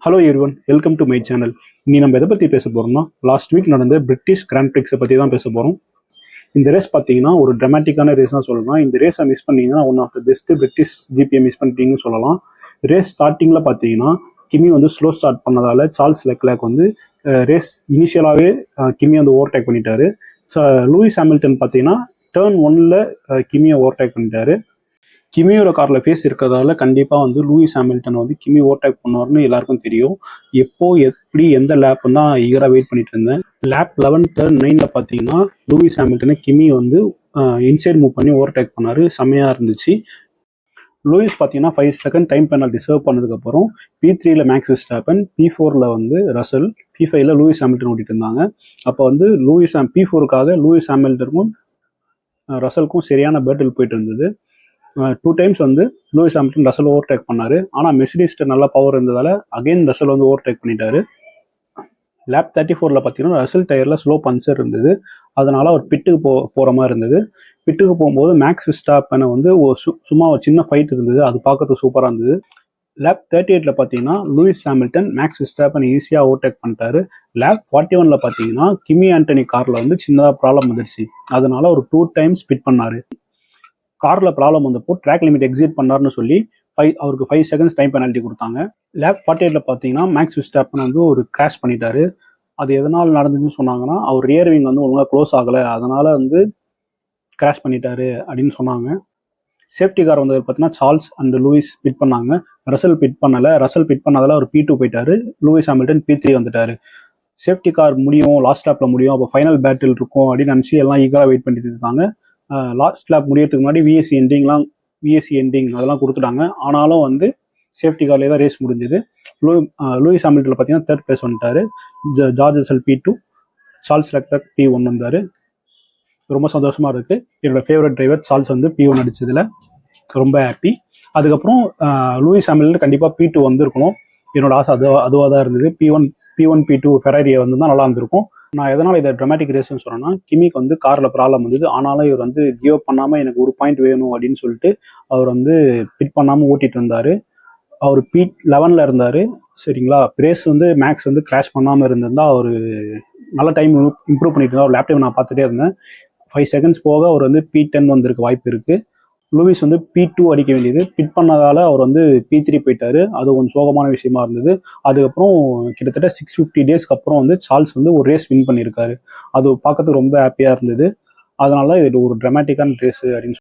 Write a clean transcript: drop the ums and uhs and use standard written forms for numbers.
Hello everyone, welcome to my channel. இனி நம்ம எதை பற்றி பேச போகிறோம்னா, லாஸ்ட் வீக் நடந்த பிரிட்டிஷ் கிராண்ட் பிரிக்ஸை பற்றி தான் பேச போகிறோம். இந்த ரேஸ் பார்த்தீங்கன்னா ஒரு ட்ராமாட்டிக்கான ரேஸ் தான் சொல்லலாம். இந்த ரேஸை மிஸ் பண்ணீங்கன்னா one of the best British ஜிபியை மிஸ் பண்ணிட்டீங்கன்னு சொல்லலாம். ரேஸ் ஸ்டார்டிங்கில் பார்த்தீங்கன்னா கிமி வந்து ஸ்லோ ஸ்டார்ட் பண்ணதால் சார்ல்ஸ் லெக்லர்க் வந்து ரேஸ் இனிஷியலாகவே கிமி வந்து ஓவர்டேக் பண்ணிட்டாரு. லூயிஸ் ஹாமில்டன் பார்த்தீங்கன்னா டர்ன் 1ல் கிமியை ஓவர்டேக் பண்ணிட்டாரு. கிமியோட காரில் ஃபேஸ் இருக்கிறதால கண்டிப்பாக வந்து லூயிஸ் ஹாமில்டன் வந்து கிமி ஓவர்டேக் பண்ணுவார்னு எல்லாருக்கும் தெரியும். எப்போ எப்படி எந்த லேப்னு தான் ஈகராக வெயிட் பண்ணிட்டு இருந்தேன். லேப் 11 டர்ன் 9ல் பார்த்தீங்கன்னா லூயிஸ் ஹாமில்டனை கிமி வந்து இன்சைட் மூவ் பண்ணி ஓவர்டேக் பண்ணார். செம்மையாக இருந்துச்சு. லூயிஸ் பார்த்தீங்கன்னா 5 செகண்ட் டைம் பெனால்ட்டி சர்வ் பண்ணதுக்கப்புறம் P3ல மேக்ஸ் வெர்ஸ்டாப்பன், P4ல வந்து ரசல், P5ல லூயிஸ் ஹாமில்டன் ஓட்டிட்டு இருந்தாங்க. அப்போ வந்து P4க்காக லூயிஸ் ஹாமில்டனுக்கும் ரசலுக்கும் சரியான பேட்டில் போயிட்டு இருந்தது. 2 டைம்ஸ் வந்து லூயிஸ் ஹாமில்டன் ரசல் ஓவர்டேக் பண்ணார். ஆனால் மெர்சிடிஸ்ட்ட நல்ல பவர் இருந்ததால் அகைன் ரசல் வந்து ஓவர்டேக் பண்ணிட்டாரு. லேப் 34ல் பார்த்தீங்கன்னா ரசல் டயரில் ஸ்லோ பஞ்சர் இருந்தது. அதனால் அவர் பிட்டுக்கு போகிற மாதிரி இருந்தது. பிட்டுக்கு போகும்போது மேக்ஸ் வெர்ஸ்டாப்பனை வந்து சும்மா ஒரு சின்ன ஃபைட் இருந்தது. அது பார்க்கறதுக்கு சூப்பராக இருந்தது. லேப் 38ல் பார்த்தீங்கன்னா லூயிஸ் ஹாமில்டன் மேக்ஸ் வெர்ஸ்டாப்பனை ஈஸியாக ஓவர்டேக் பண்ணிட்டாரு. லேப் 41ல் பார்த்தீங்கன்னா கிமி ஆண்டனி காரில் வந்து சின்னதாக ப்ராப்ளம் வந்துடுச்சு. அதனால ஒரு 2 டைம்ஸ் ஸ்பிட் பண்ணார். காரில் ப்ராப்ளம் வந்தப்போ ட்ராக் லிமிட் எக்ஸிட் பண்ணார்னு சொல்லி அவருக்கு 5 செகண்ட்ஸ் டைம் பெனால்ட்டி கொடுத்தாங்க. லேப் 48ல் பார்த்தீங்கன்னா மேக்ஸ் வெர்ஸ்டாப்பன் வந்து ஒரு கிராஷ் பண்ணிட்டாரு. அது எதனால் நடந்துச்சுன்னு சொன்னாங்கன்னா, அவர் ரியர் விங் வந்து ஒழுங்காக க்ளோஸ் ஆகலை, அதனால் வந்து கிராஷ் பண்ணிட்டாரு அப்படின்னு சொன்னாங்க. சேஃப்டி கார் வந்தது பார்த்தீங்கன்னா சார்ல்ஸ் அண்ட் லூயிஸ் பிட் பண்ணாங்க. ரசல் பிட் பண்ணலை. ரசல் பிட் பண்ணதால் அவர் P2 போயிட்டாரு. லூயிஸ் ஹாமில்டன் P3 வந்துட்டாரு. சேஃப்டி கார் முடியும், லாஸ்ட் லேப்பில் முடியும், அப்போ ஃபைனல் பேட்டில் இருக்கும் அப்படின்னு நினச்சி எல்லாம் ஈகராக வெயிட் பண்ணிட்டு இருக்காங்க. லாஸ்ட் லேப் முடியறதுக்கு முன்னாடி விஎஸ்சி எண்டிங் அதெல்லாம் கொடுத்துட்டாங்க. ஆனாலும் வந்து சேஃப்டி கார்லேயே தான் ரேஸ் முடிஞ்சுது. லூயிஸ் ஹாமில்டன் பார்த்தீங்கன்னா 3rd பிளேஸ் வந்துட்டார். George Russell P2, Charles Leclerc P1 வந்தார். ரொம்ப சந்தோஷமாக இருக்குது. என்னோட ஃபேவரட் டிரைவர் சார்ல்ஸ் வந்து P1 அடிச்சதில் ரொம்ப ஹாப்பி. அதுக்கப்புறம் லூயிஸ் ஹாமில்டன் கண்டிப்பாக P2 வந்திருக்கணும். என்னோட ஆசை அதுவாக தான் இருந்தது. P1 P2 ஃபெராரியை வந்து தான் நல்லா இருந்திருக்கும். நான் எதனால் இதை ட்ராமாட்டிக் ரேஸ்ன்னு சொன்னேன்னா, கிமிக்கு வந்து காரில் ப்ராப்ளம் வந்தது. ஆனாலும் இவர் வந்து கிவ் அப் பண்ணாமல் எனக்கு ஒரு பாயிண்ட் வேணும் அப்படின்னு சொல்லிட்டு அவர் வந்து பிட் பண்ணாமல் ஓட்டிகிட்டு இருந்தார். அவர் P11ல் இருந்தார். சரிங்களா. ரேஸ் வந்து மேக்ஸ் வந்து கிராஷ் பண்ணாமல் இருந்திருந்தால் அவர் நல்ல டைம் இம்ப்ரூவ் பண்ணிட்டு இருந்தார். லேப் டைம் நான் பார்த்துட்டே இருந்தேன். 5 செகண்ட்ஸ் போக அவர் வந்து P10 வந்திருக்க வாய்ப்பு இருக்குது. லூயிஸ் வந்து P2 அடிக்க வேண்டியது. பிட் பண்ணதால் அவர் வந்து P3 போயிட்டார். அது கொஞ்சம் சோகமான விஷயமா இருந்தது. அதுக்கப்புறம் கிட்டத்தட்ட 650 டேஸ்க்கு அப்புறம் வந்து சார்ல்ஸ் வந்து ஒரு ரேஸ் வின் பண்ணியிருக்காரு. அது பார்க்கறதுக்கு ரொம்ப ஹாப்பியாக இருந்தது. அதனால இது ஒரு ட்ராமாட்டிக்கான ரேஸு அப்படின்னு